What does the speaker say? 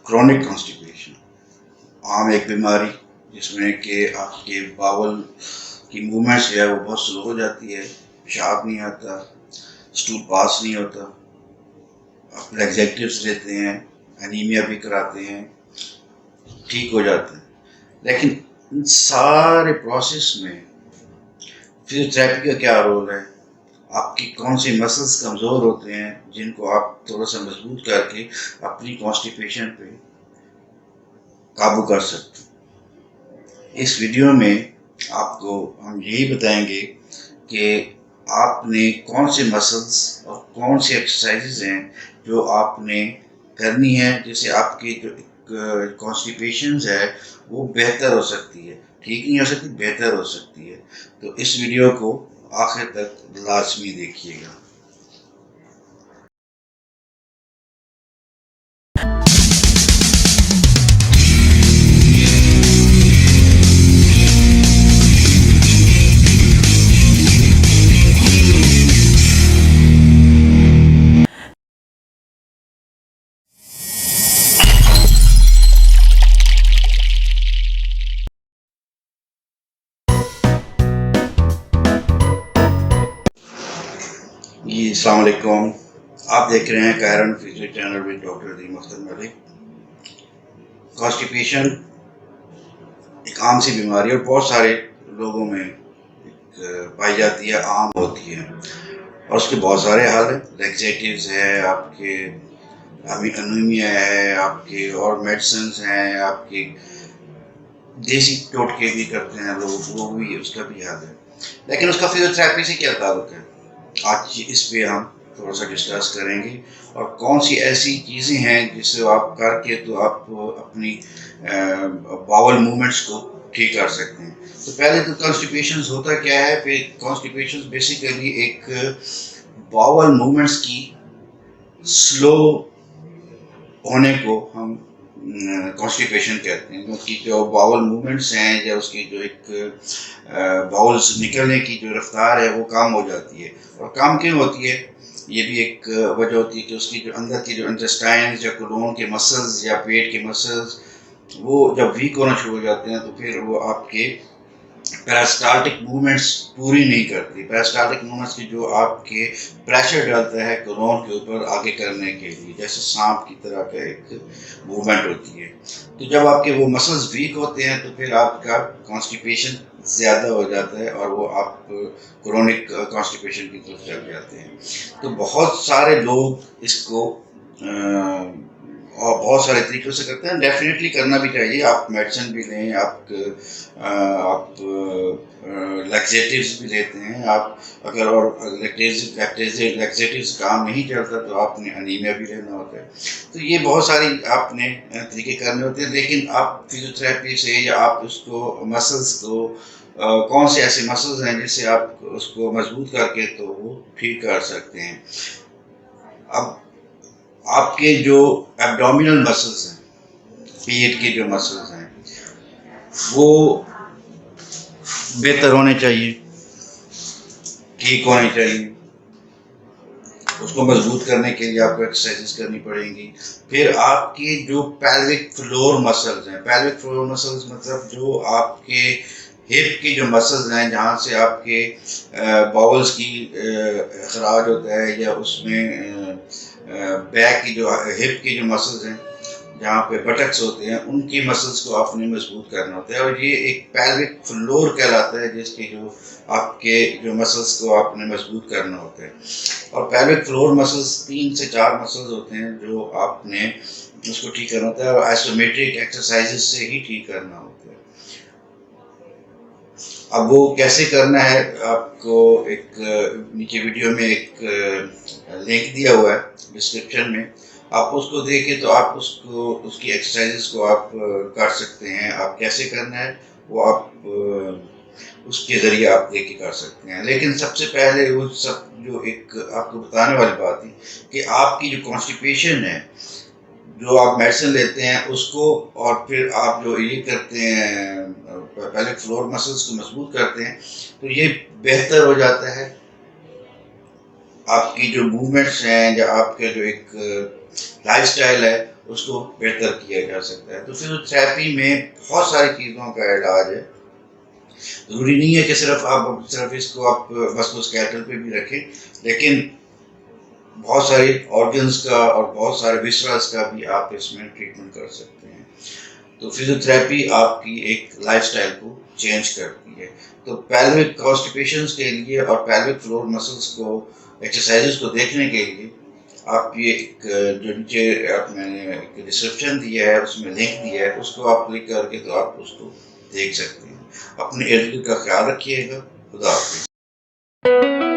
Chronic constipation عام ایک بیماری جس میں کہ آپ کے باول کی موومنٹس جو ہے وہ بہت سلو ہو جاتی ہے، پیشاب نہیں آتا، اسٹول پاس نہیں ہوتا، آپ لیگزیٹیوز لیتے ہیں، انیمیا بھی کراتے ہیں، ٹھیک ہو جاتے ہیں. لیکن ان سارے پروسیس میں فزیوتھراپی کا کیا رول ہے؟ آپ کی کون سی مسلز کمزور ہوتے ہیں جن کو آپ تھوڑا سا مضبوط کر کے اپنی کانسٹیپیشن پہ قابو کر سکتے ہیں. اس ویڈیو میں آپ کو ہم یہی بتائیں گے کہ آپ نے کون سے مسلز اور کون سی ایکسرسائزز ہیں جو آپ نے کرنی ہے جس سے آپ کی جو کانسٹیپیشنز ہے وہ بہتر ہو سکتی ہے، ٹھیک نہیں ہو سکتی، بہتر ہو سکتی ہے. تو اس ویڈیو کو آخر تک لازمی دیکھیے گا. جی السلام علیکم، آپ دیکھ رہے ہیں کائرن فزیو چینل میں ڈاکٹر عظیم اختر ملک. کانسٹیپیشن ایک عام سی بیماری اور بہت سارے لوگوں میں پائی جاتی ہے، عام ہوتی ہے اور اس کے بہت سارے حل ہیں. لیگزیٹیوز ہے، آپ کے انیمیا ہے، آپ کے اور میڈیسنس ہیں، آپ کے دیسی ٹوٹکے بھی کرتے ہیں لوگ، وہ بھی اس کا بھی حل ہے. لیکن اس کا فزیوتھراپی سے کیا تعلق ہے؟ آج اس پہ ہم تھوڑا سا ڈسکس کریں گے اور کون سی ایسی چیزیں ہیں جس سے آپ کر کے تو آپ اپنی باول موومنٹس کو ٹھیک کر سکتے ہیں. تو پہلے تو کانسٹیپیشنز ہوتا کیا ہے؟ پھر کانسٹیپیشنز بیسیکلی ایک باول موومنٹس کی سلو ہونے کو ہم کانسٹیپیشن کہتے ہیں، کیونکہ جو باول موومنٹس ہیں یا اس کی جو ایک باولز نکلنے کی جو رفتار ہے وہ کم ہو جاتی ہے. اور کم کیوں ہوتی ہے؟ یہ بھی ایک وجہ ہوتی ہے کہ اس کی جو اندر کی جو انٹسٹائنز یا کولون کے مسلز یا پیٹ کے مسلز وہ جب ویک ہونا شروع ہو جاتے ہیں تو پھر وہ آپ کے پیراسٹالٹک موومنٹس پوری نہیں کرتی. پیراسٹالٹک موومنٹس کی جو آپ کے پریشر ڈالتا ہے کولون کے اوپر آگے کرنے کے لیے، جیسے سانپ کی طرح کا ایک موومنٹ ہوتی ہے. تو جب آپ کے وہ مسلز ویک ہوتے ہیں تو پھر آپ کا کانسٹیپیشن زیادہ ہو جاتا ہے اور وہ آپ کرونک کانسٹیپیشن کی طرف چل جاتے ہیں. تو بہت سارے لوگ اس کو اور بہت سارے طریقوں سے کرتے ہیں. ڈیفینیٹلی کرنا بھی چاہیے، آپ میڈیسن بھی لیں، آپ لیگزیٹیوز بھی لیتے ہیں، آپ اگر اور لیگزیٹیوز کام نہیں چلتا تو آپ نے انیمیا بھی لینا ہوتا ہے. تو یہ بہت ساری آپ نے طریقے کرنے ہوتے ہیں. لیکن آپ فزیوتھراپی سے یا آپ اس کو مسلز کو کون سے ایسے مسلز ہیں جس سے آپ اس کو مضبوط کر کے تو وہ ٹھیک کر سکتے ہیں. اب آپ کے جو ایبڈومینل مسلز ہیں، پیٹ کے جو مسلز ہیں وہ بہتر ہونے چاہیے، ٹھیک ہونے چاہیے. اس کو مضبوط کرنے کے لیے آپ کو ایکسرسائزز کرنی پڑیں گی. پھر آپ کے جو پیلوک فلور مسلز ہیں، پیلوک فلور مسلز مطلب جو آپ کے ہپ کی جو مسلز ہیں جہاں سے آپ کے باولز کی اخراج ہوتا ہے، یا اس میں بیک کی جو ہپ کی جو مسلز ہیں جہاں پہ بٹکس ہوتے ہیں ان کی مسلز کو آپ نے مضبوط کرنا ہوتا ہے. اور یہ ایک پیلوک فلور کہلاتا ہے جس کی جو آپ کے جو مسلز کو آپ نے مضبوط کرنا ہوتا ہے. اور پیلوک فلور مسلز 3 سے 4 مسلز ہوتے ہیں جو آپ نے اس کو ٹھیک کرنا ہوتا ہے، اور آئسومیٹرک ایکسرسائزز سے ہی ٹھیک کرنا ہوتا ہے. اب وہ کیسے کرنا ہے؟ آپ کو ایک نیچے ویڈیو میں ایک لنک دیا ہوا ہے ڈسکرپشن میں، آپ اس کو دیکھیں تو آپ اس کی ایکسرسائزز کو آپ کر سکتے ہیں. آپ کیسے کرنا ہے وہ آپ اس کے ذریعے آپ دیکھ کے کر سکتے ہیں. لیکن سب سے پہلے وہ سب جو ایک آپ کو بتانے والی بات تھی کہ آپ کی جو کانسٹیپیشن ہے، جو آپ میڈیسن لیتے ہیں اس کو، اور پھر آپ جو یہ کرتے ہیں پیلوک فلور مسلز کو مضبوط کرتے ہیں تو یہ بہتر ہو جاتا ہے. آپ کی جو موومنٹس ہیں یا آپ کے جو ایک لائف سٹائل ہے اس کو بہتر کیا جا سکتا ہے. تو فزیوتھراپی میں بہت ساری چیزوں کا علاج ہے. ضروری نہیں ہے کہ صرف اس کو آپ بس اسکیٹل پہ بھی رکھیں، لیکن بہت سارے آرگنس کا اور بہت سارے وسرلس کا بھی آپ اس میں ٹریٹمنٹ کر سکتے ہیں. تو فزیوتھراپی آپ کی ایک لائف سٹائل کو چینج کرتی ہے. تو پیلوک کانسٹیپیشنز کے لیے اور پیلوک فلور مسلس کو ایکسرسائزز کو دیکھنے کے لیے آپ یہ ایک جو نیچے میں نے ایک ڈسکرپشن دیا ہے، اس میں لنک دیا ہے، اس کو آپ کلک کر کے تو آپ اس کو دیکھ سکتے ہیں. اپنے ارد گرد کا خیال رکھیے گا. خدا حافظ.